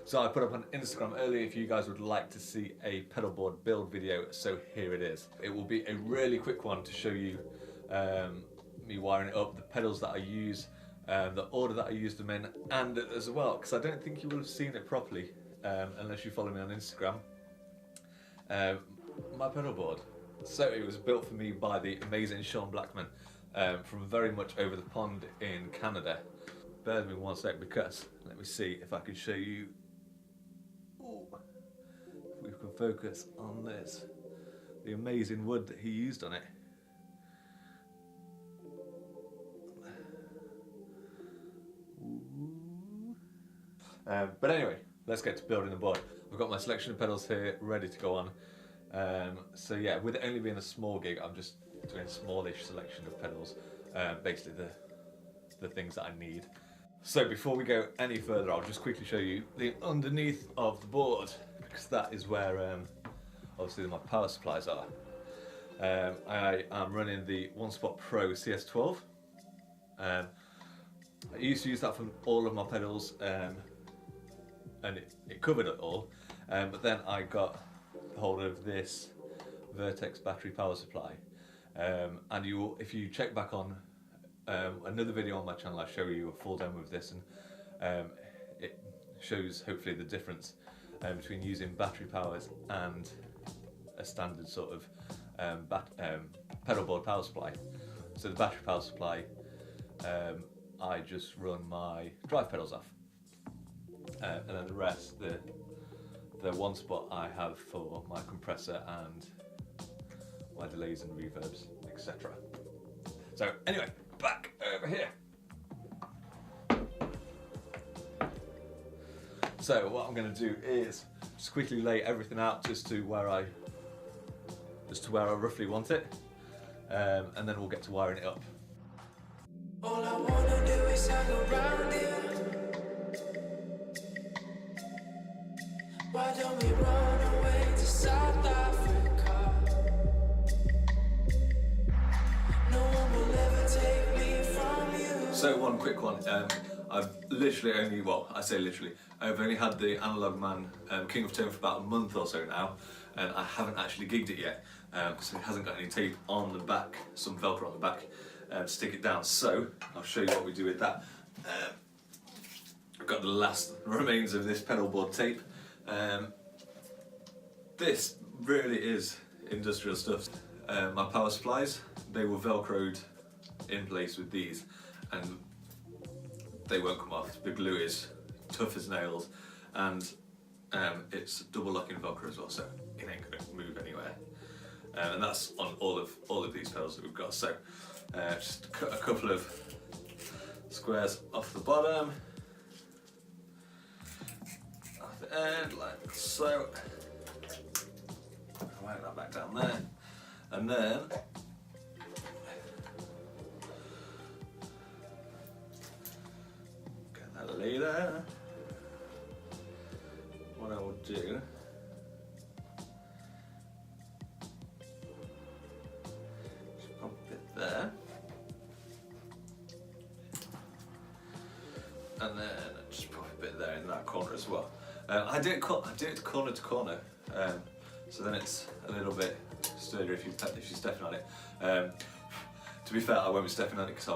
So I put up on Instagram earlier if you guys would like to see a pedalboard build video, so here it is. It will be a really quick one to show you me wiring it up, the pedals that I use, the order that I use them in, and as well, because I don't think you will have seen it properly unless you follow me on Instagram, my pedalboard. So it was built for me by the amazing Shawn Blackman from very much over the pond in Canada. Bear with me one sec, because let me see if I can show you. Ooh, if we can focus on this, the amazing wood that he used on it. But anyway, let's get to building the board. I've got my selection of pedals here ready to go on. So yeah, with it only being a small gig, I'm just doing a smallish selection of pedals, basically the things that I need. So before we go any further, I'll just quickly show you the underneath of the board, because that is where obviously my power supplies are. I am running the One Spot Pro CS12. I used to use that for all of my pedals, and it covered it all, but then I got hold of this Vertex battery power supply, and if you check back on another video on my channel, I show you a full demo of this, and it shows hopefully the difference between using battery powers and a standard sort of pedalboard power supply. So the battery power supply, I just run my drive pedals off, and then the rest, the one spot I have for my compressor and my delays and reverbs, etc. So anyway, back over here. So what I'm going to do is just quickly lay everything out just to where I roughly want it, and then we'll get to wiring it up. All I wanna do is hang around here. Why don't we run away to South Africa? No one will ever take me from you. So one quick one, I've literally only, well, I say literally, I've only had the Analogman King of Tone for about a month or so now, and I haven't actually gigged it yet, because it hasn't got any tape on the back, some Velcro on the back to stick it down. So I'll show you what we do with that. I've got the last remains of this pedalboard tape. This really is industrial stuff. My power supplies, they were Velcroed in place with these, and they won't come off. The glue is tough as nails, and it's double locking Velcro as well, so it ain't gonna move anywhere. And that's on all of these pedals that we've got. So just cut a couple of squares off the bottom, off the end, like so. Whack that back down there, and then get that later. What I will do, just pop a bit there, and then just pop a bit there in that corner as well. I do it corner to corner, so then it's a little bit sturdier if you're stepping on it. To be fair, I won't be stepping on it because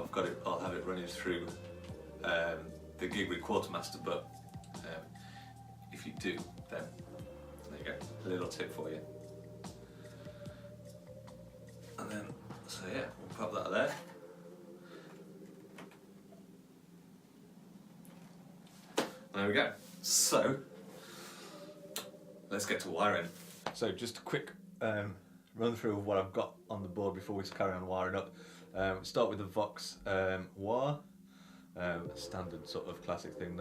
I'll have it running through the Gig Rig Quartermaster, but if you do, then there you go, a little tip for you. And then, so yeah, we'll pop that there. There we go. So, let's get to wiring. So just a quick run through of what I've got on the board before we carry on wiring up. Start with the Vox wah, standard sort of classic thing,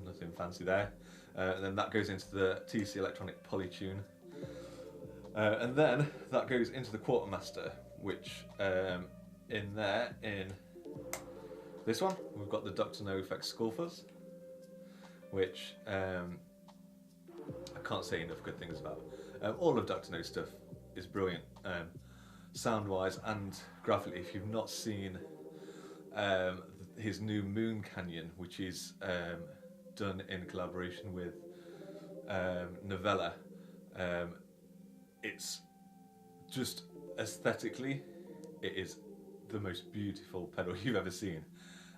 nothing fancy there. And then that goes into the TC Electronic Polytune. And then that goes into the Quartermaster, which in this one, we've got the ThorpyFX Fuzz, which I can't say enough good things about. All of Dr. No's stuff is brilliant, sound-wise and graphically. If you've not seen his new Moon Canyon, which is done in collaboration with Novella. It's just aesthetically, it is the most beautiful pedal you've ever seen.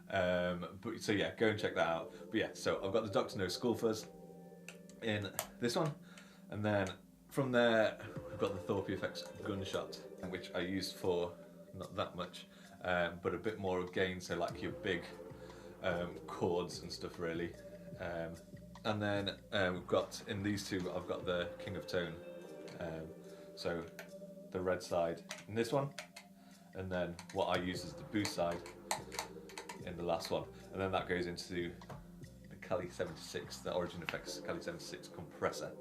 But so yeah, go and check that out. But yeah, so I've got the Dr. No Skull Fuzz in this one, and then from there we've got the ThorpyFX Gunshot, which I used for not that much, but a bit more of gain, so like your big chords and stuff really. And then we've got, in these two, I've got the King of Tone, so the red side in this one, and then what I use is the boost side in the last one, and then that goes into the Cali 76, the Origin Effects Cali 76 compressor,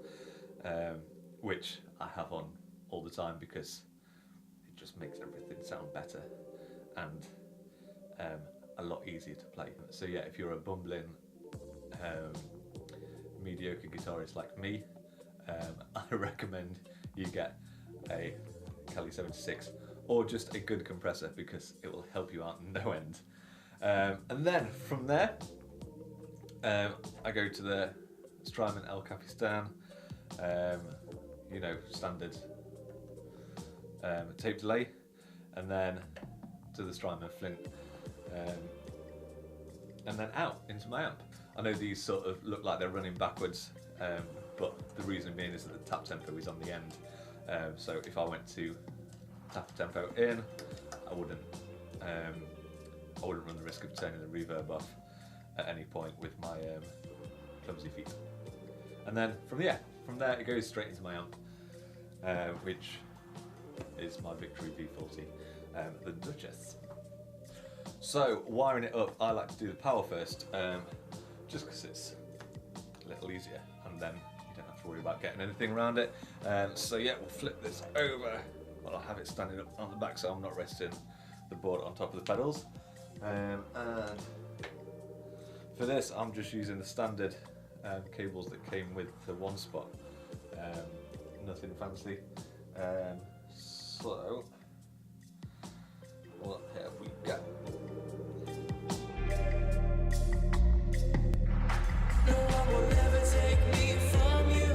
which I have on all the time because it just makes everything sound better and a lot easier to play. So yeah, if you're a bumbling mediocre guitarist like me, I recommend you get a Cali 76 or just a good compressor because it will help you out no end. And then from there I go to the Strymon El Capistan, you know, standard tape delay, and then to the Strymon Flint, and then out into my amp. I know these sort of look like they're running backwards, but the reason being is that the tap tempo is on the end. So if I went to tap tempo in, I wouldn't run the risk of turning the reverb off at any point with my clumsy feet. And then from there it goes straight into my amp, which is my Victory V40, the Duchess. So wiring it up, I like to do the power first, just because it's a little easier, and then you don't have to worry about getting anything around it. So yeah, we'll flip this over. Well, I have it standing up on the back, so I'm not resting the board on top of the pedals. And for this, I'm just using the standard cables that came with the one spot, nothing fancy. So what have we got? No one will ever take me from you.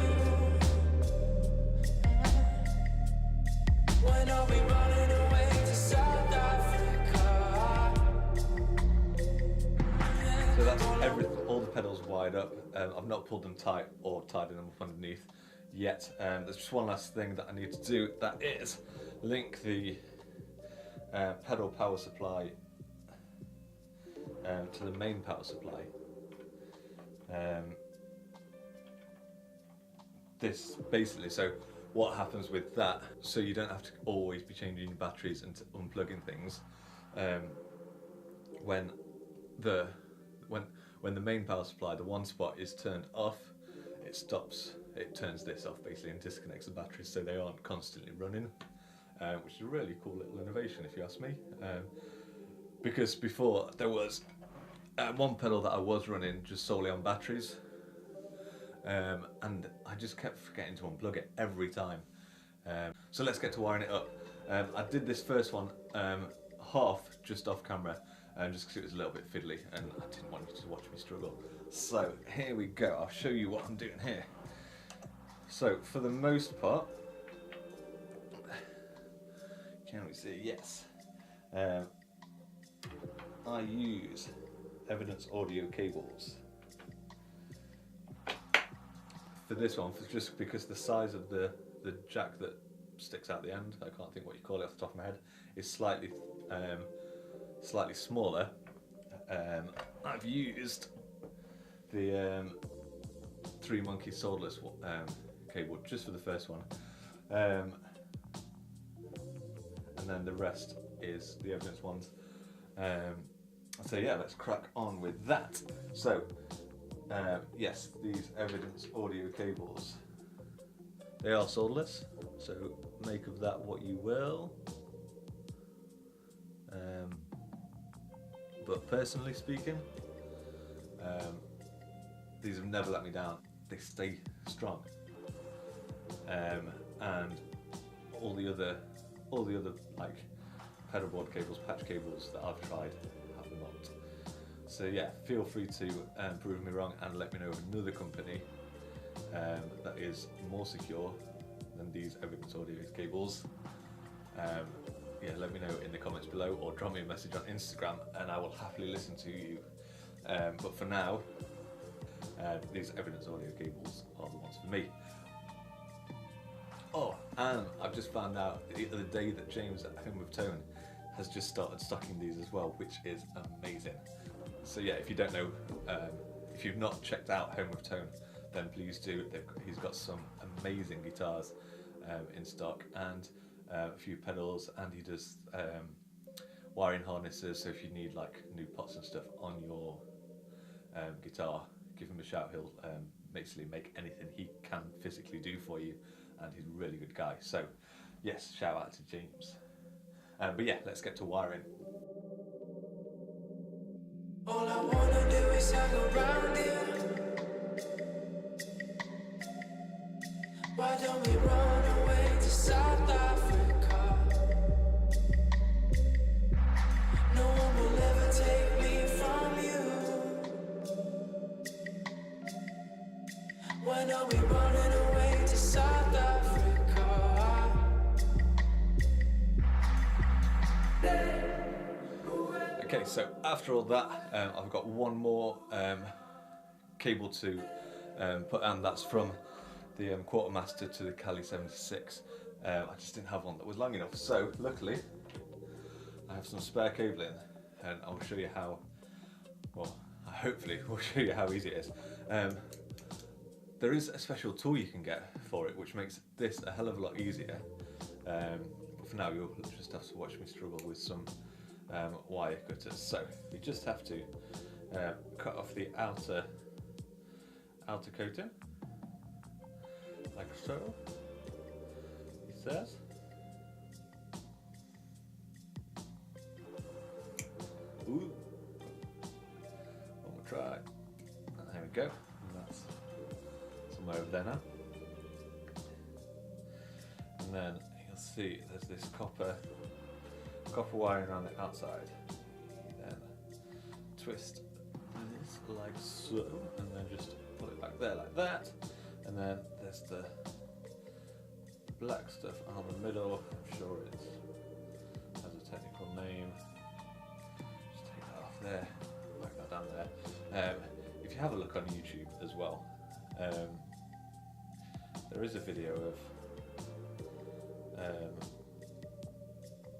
When are we running away to South Africa? So that's everything, all the pedals wired up. I've not pulled them tight or tidied them up underneath yet. There's just one last thing that I need to do, that is link the pedal power supply to the main power supply. This basically, so what happens with that, so you don't have to always be changing your batteries and unplugging things, when the main power supply, the one spot, is turned off, it turns this off basically and disconnects the batteries so they aren't constantly running, which is a really cool little innovation if you ask me, because before there was one pedal that I was running just solely on batteries, and I just kept forgetting to unplug it every time. So let's get to wiring it up. I did this first one half just off camera, just because it was a little bit fiddly and I didn't want you to watch me struggle. So here we go, I'll show you what I'm doing here. So for the most part, can we see? Yes. I use Evidence audio cables for this one, just because the size of the jack that sticks out the end, I can't think what you call it off the top of my head, is slightly smaller. I've used the 3 Monkey solderless cable just for the first one, and then the rest is the Evidence ones. So yeah, let's crack on with that. So yes, these Evidence audio cables, they are solderless, so make of that what you will. But personally speaking, these have never let me down. They stay strong, and all the other like pedalboard cables, patch cables that I've tried have not. So yeah, feel free to prove me wrong and let me know of another company that is more secure than these Evidence Audio cables. Yeah, let me know in the comments below or drop me a message on Instagram and I will happily listen to you. But for now, these Evidence Audio cables are the ones for me. Oh, and I've just found out the other day that James at Home of Tone has just started stocking these as well, which is amazing. So yeah, if you don't know, if you've not checked out Home of Tone, then please do. He's got some amazing guitars in stock and a few pedals, and he does wiring harnesses, so if you need like new pots and stuff on your guitar, give him a shout. He'll basically make anything he can physically do for you, and he's a really good guy. So yes, shout out to James. But yeah, let's get to wiring. All I wanna do is hang around here. Why don't we run away to South Africa? No one will ever take me from you. When are we running away to South Africa? Okay, so after all that, I've got one more cable to put, and that's from the Quartermaster to the Cali 76. I just didn't have one that was long enough, so luckily I have some spare cabling, and I'll show you how, well, hopefully we'll show you how easy it is. There is a special tool you can get for it, which makes this a hell of a lot easier. But for now, you'll just have to watch me struggle with some wire cutters. So you just have to cut off the outer coating, like so, he says. Ooh. One more try. And there we go. And that's somewhere over there now. And then you'll see there's this copper wiring around the outside. Then twist this like so, and then just pull it back there like that. And then there's the black stuff on the middle. I'm sure it has a technical name. Just take that off there, whack that down there. If you have a look on YouTube as well, there is a video of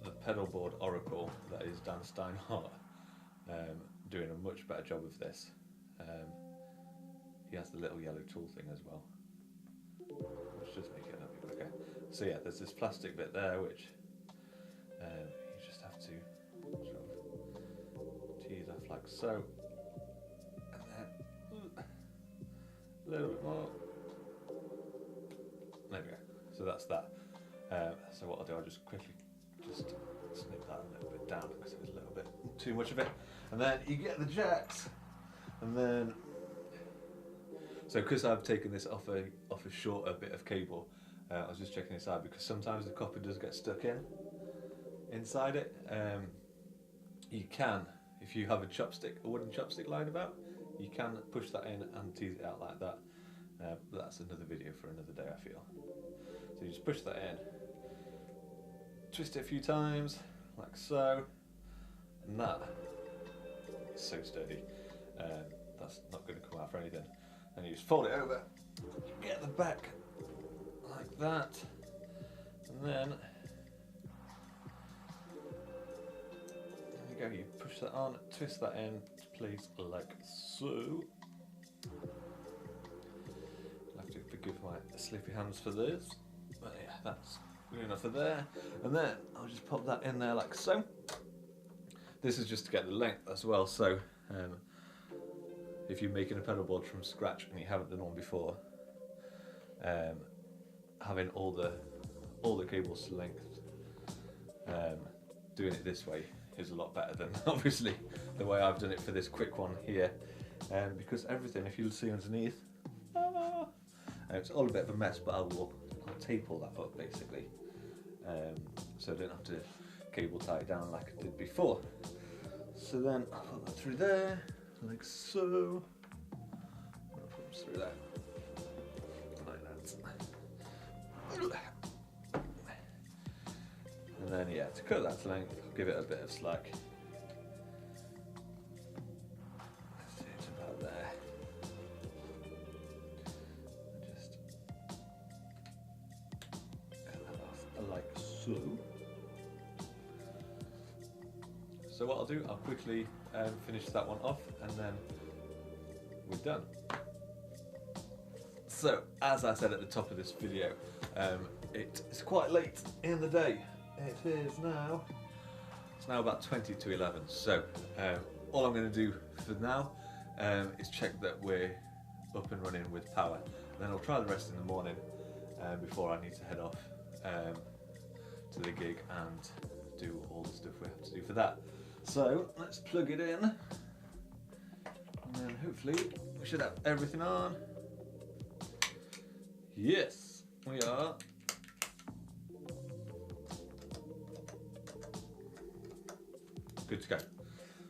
the Pedalboard Oracle, that is Dan Steinhardt, doing a much better job of this. He has the little yellow tool thing as well, which just make it a little bit quicker. So yeah, there's this plastic bit there which you just have to sort of tease off like so, and then a little bit more. There we go. So that's that. So what I'll do, I'll just quickly snip that a little bit down because it was a little bit too much of it. And then you get the jacks, and then so because I've taken this off a shorter bit of cable, I was just checking this out because sometimes the copper does get stuck inside it. You can, if you have a wooden chopstick lying about, you can push that in and tease it out like that. But that's another video for another day, I feel. So you just push that in, twist it a few times, like so, and that is so sturdy. That's not going to come out for anything. And you just fold it over, get the back like that, and then there you go, you push that on, twist that in to place like so. You'll have to forgive my sleepy hands for this, but yeah, that's good enough for there. And then I'll just pop that in there like so. This is just to get the length as well, so if you're making a pedal board from scratch and you haven't done one before, having all the cables to length, doing it this way is a lot better than obviously the way I've done it for this quick one here, because everything, if you'll see underneath, it's all a bit of a mess, but I'll tape all that up basically, so I don't have to cable tie it down like I did before. So then I'll put that through there like so, through there, then yeah, to cut that to length, give it a bit of slack. Let's see, it's about there. Just cut that off like so. So what I'll do, I'll quickly finish that one off and then we're done. So, as I said at the top of this video, it's quite late in the day. It is now, it's now about 20 to 11. So, all I'm going to do for now is check that we're up and running with power. And then I'll try the rest in the morning before I need to head off to the gig and do all the stuff we have to do for that. So, let's plug it in. And then hopefully we should have everything on. Yes, we are. Good to go.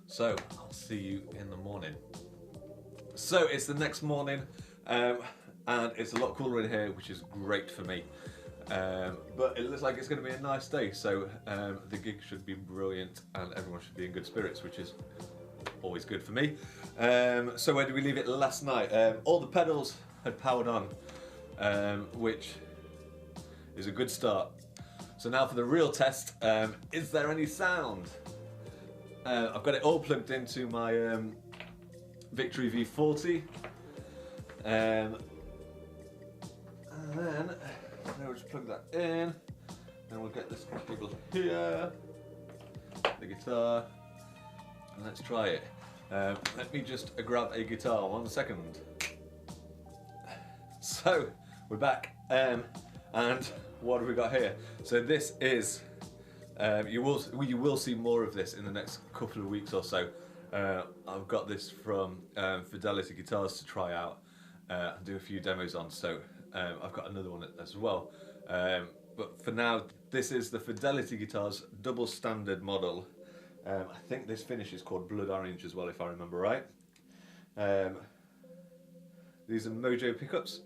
So, I'll see you in the morning. So, it's the next morning, and it's a lot cooler in here, which is great for me. But it looks like it's going to be a nice day, so the gig should be brilliant and everyone should be in good spirits, which is always good for me. So where did we leave it last night? All the pedals had powered on, which is a good start. So now for the real test, is there any sound? I've got it all plugged into my Victory V40. And then we'll just plug that in, and we'll get this cable here, the guitar, and let's try it. Let me just grab a guitar 1 second. So, we're back, and what have we got here? So this is, you will see more of this in the next couple of weeks or so. I've got this from Fidelity guitars to try out and do a few demos on, so I've got another one as well. But for now, this is the Fidelity guitars double standard model. I think this finish is called Blood Orange as well, if I remember right. These are Mojo pickups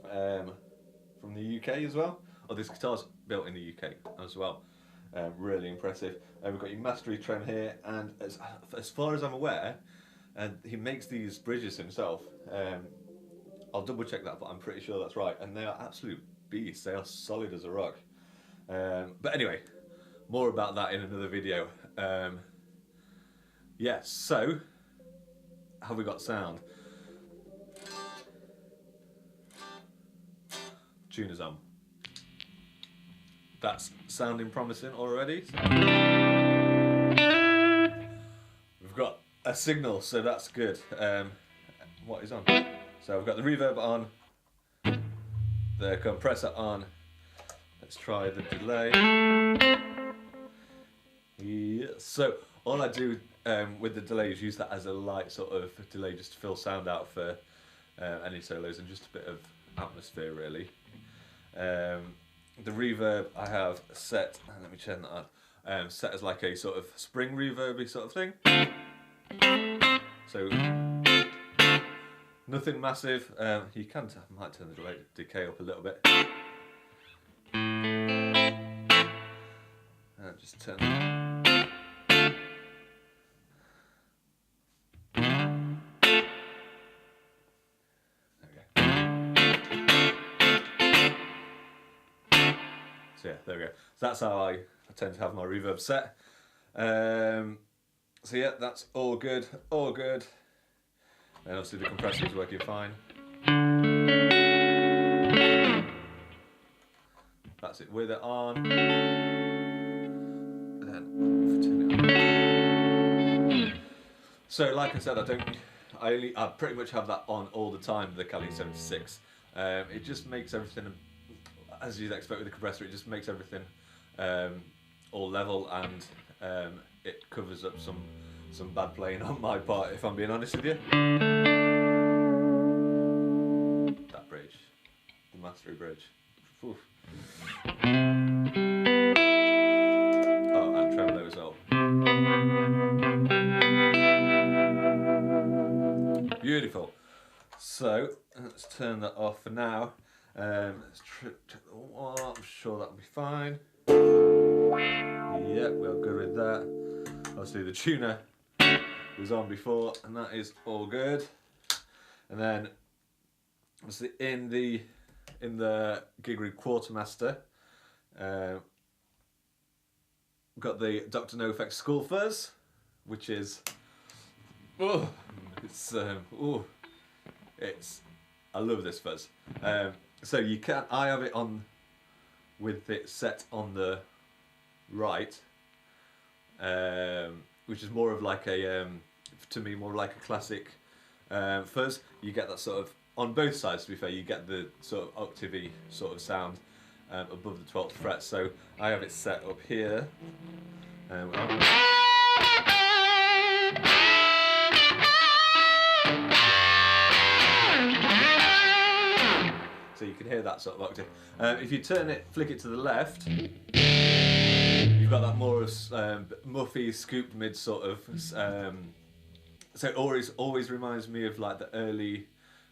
from the UK as well. Oh, this guitar's built in the UK as well. Really impressive. We've got your mastery trem here, and as far as I'm aware, he makes these bridges himself. I'll double check that, but I'm pretty sure that's right. And they are absolute beasts. They are solid as a rock. But anyway, more about that in another video. Yeah, so, have we got sound? Tuner's on. That's sounding promising already. We've got a signal, so that's good. What is on? So I've got the reverb on, the compressor on. Let's try the delay. Yeah. So all I do with the delay is use that as a light sort of delay, just to fill sound out for any solos and just a bit of atmosphere really. The reverb I have set, let me turn that on, set as like a sort of spring reverby sort of thing. So nothing massive. You can might turn the delay decay up a little bit. Just turn that. So yeah, there we go. So that's how I tend to have my reverb set. So yeah, that's all good, all good. And obviously the compressor is working fine. That's it with it on. And turn it on. So like I said, I pretty much have that on all the time, the Kali 76. It just makes everything, as you'd expect with the compressor, it just makes everything all level, and it covers up some bad playing on my part, if I'm being honest with you. That bridge, the mastery bridge. Oof. Oh, and tremolo as well. Beautiful. So let's turn that off for now. Let's I'm sure that'll be fine. Yep, we're good with that. Obviously the tuner was on before, and that is all good. And then obviously in the Gig Rig Quartermaster, we've got the Dr. NoFX Skull Fuzz, which is I love this fuzz. So you can, I have it on with it set on the right, which is more of like a to me more like a classic fuzz. You get that sort of on both sides. To be fair, you get the sort of octavey sort of sound above the 12th fret. So I have it set up here. So you can hear that sort of octave. If you turn it, flick it to the left, you've got that more of muffy, scooped mid sort of. So it always reminds me of like the early,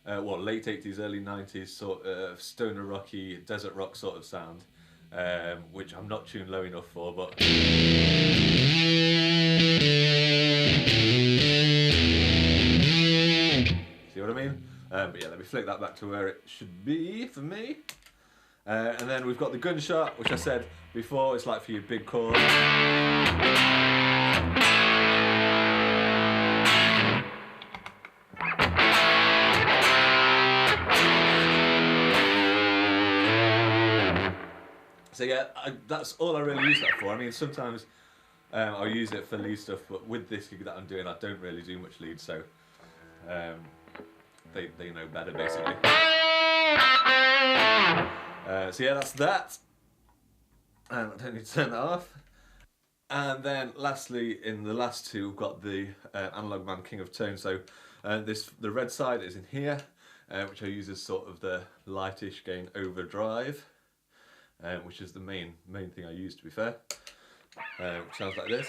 late 80s, early 90s sort of stoner rocky, desert rock sort of sound, which I'm not tuned low enough for, but. See what I mean? But yeah, let me flick that back to where it should be for me. And then we've got the gunshot, which I said before, it's like for your big chords. So yeah, that's all I really use that for. I mean, sometimes I'll use it for lead stuff, but with this gig that I'm doing, I don't really do much lead, so they know better, basically. So yeah, that's that. I don't need to turn that off. And then lastly, in the last two, we've got the Analogman King of Tone. So the red side is in here, which I use as sort of the lightish gain overdrive, which is the main thing I use, to be fair. Which sounds like this.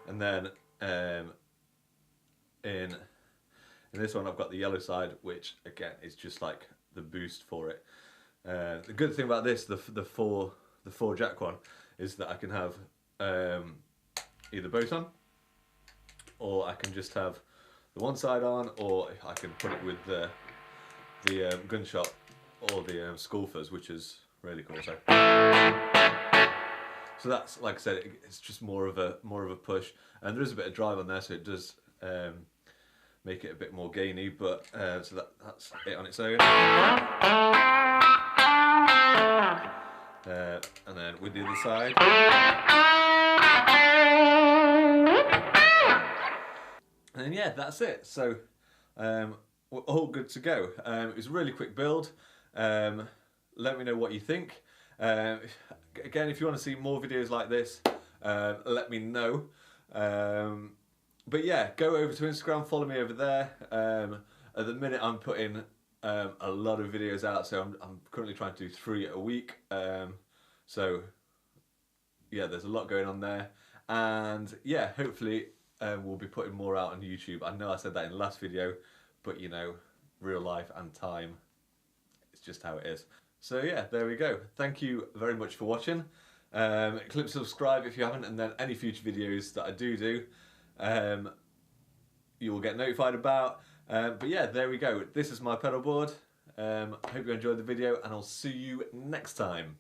And then in this one I've got the yellow side, which again is just like the boost for it. The good thing about this, the four jack one, is that I can have either both on, or I can just have the one side on, or I can put it with the gunshot or the skull fuzz, which is really cool. So that's, like I said, it's just more of a push, and there is a bit of drive on there, so it does make it a bit more gainy. But so that's it on its own. And then with the other side. And then yeah, that's it. So we're all good to go. It was a really quick build. Let me know what you think. Again, if you want to see more videos like this, let me know. But yeah, go over to Instagram, follow me over there. At the minute I'm putting a lot of videos out, so I'm currently trying to do 3 a week. So yeah, there's a lot going on there. And yeah, hopefully we'll be putting more out on YouTube. I know I said that in the last video, but you know, real life and time, it's just how it is. So yeah, there we go. Thank you very much for watching. Click subscribe if you haven't, and then any future videos that I do, you will get notified about. But yeah, there we go. This is my pedal board. I hope you enjoyed the video, and I'll see you next time.